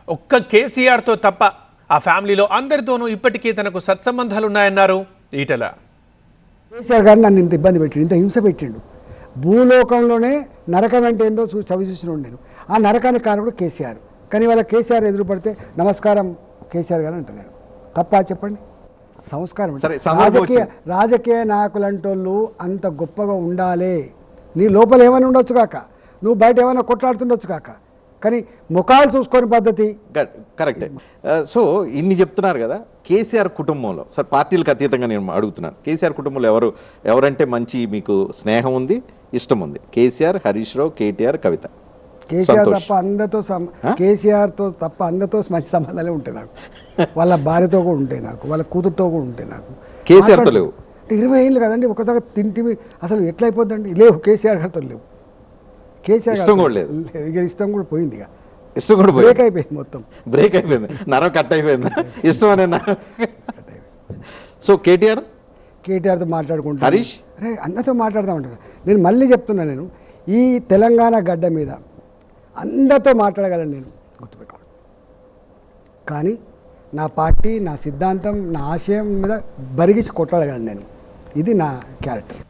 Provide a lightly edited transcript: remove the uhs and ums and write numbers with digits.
ఒక్క కేసీఆర్తో తప్ప ఆ ఫ్యామిలీలో అందరితోనూ ఇప్పటికీ తనకు సత్సంబంధాలు ఉన్నాయన్నారు ఈటెల. కేసీఆర్ గారు నన్ను ఇంత ఇబ్బంది పెట్టిండు, ఇంత హింస పెట్టిండు. భూలోకంలోనే నరకం అంటే ఏందో చవి చూసిన నేను. ఆ నరకానికి కారణం కేసీఆర్. కానీ వాళ్ళ కేసీఆర్ ఎదురు పడితే నమస్కారం కేసీఆర్ గారు అంటారు. తప్ప చెప్పండి. సంస్కారం. రాజకీయ నాయకులంటోళ్ళు అంత గొప్పగా ఉండాలి. నీ లోపల ఏమైనా ఉండొచ్చు కాక, నువ్వు బయట ఏమైనా కొట్లాడుతుండొచ్చు కాక, కానీ ముఖాలు చూసుకొని పద్ధతి కరెక్టే. సో ఇన్ని చెప్తున్నారు కదా, కేసీఆర్ కుటుంబంలో సార్ పార్టీలకు అతీతంగా నేను అడుగుతున్నాను, కేసీఆర్ కుటుంబంలో ఎవరంటే మంచి మీకు స్నేహం ఉంది, ఇష్టం ఉంది? కేసీఆర్, హరీష్ రావు, కేటీఆర్, కవిత. కేసీఆర్తో తప్ప అందరితో మంచి సంబంధాలే ఉంటాయి నాకు. వాళ్ళ భార్యతో కూడా ఉంటాయి నాకు, వాళ్ళ కూతురుతో కూడా ఉంటాయి నాకు. కేసీఆర్తో లేవు. 20 ఏళ్ళు కదండి, ఒక దగ్గర తింటివి అసలు ఎట్లా అయిపోద్దండి. లేవు, కేసీఆర్ గారితో లేవు. కేసీఆర్ ఇష్టం కూడా లేదు. ఇక ఇష్టం కూడా పోయింది. ఇక ఇష్టం కూడా బ్రేక్ అయిపోయింది, మొత్తం బ్రేక్ అయిపోయింది, నరం కట్ అయిపోయింది. ఇష్టం అనే సో కేటీఆర్తో మాట్లాడుకుంటా, హరీష్ అరే అందరితో మాట్లాడదామంటారు. నేను మళ్ళీ చెప్తున్నా, నేను ఈ తెలంగాణ గడ్డ మీద అందరితో మాట్లాడగలను నేను, గుర్తుపెట్టుకోండి. కానీ నా పార్టీ, నా సిద్ధాంతం, నా ఆశయం మీద బరిగిసి కొట్లాడగలను నేను. ఇది నా క్యారెక్టర్.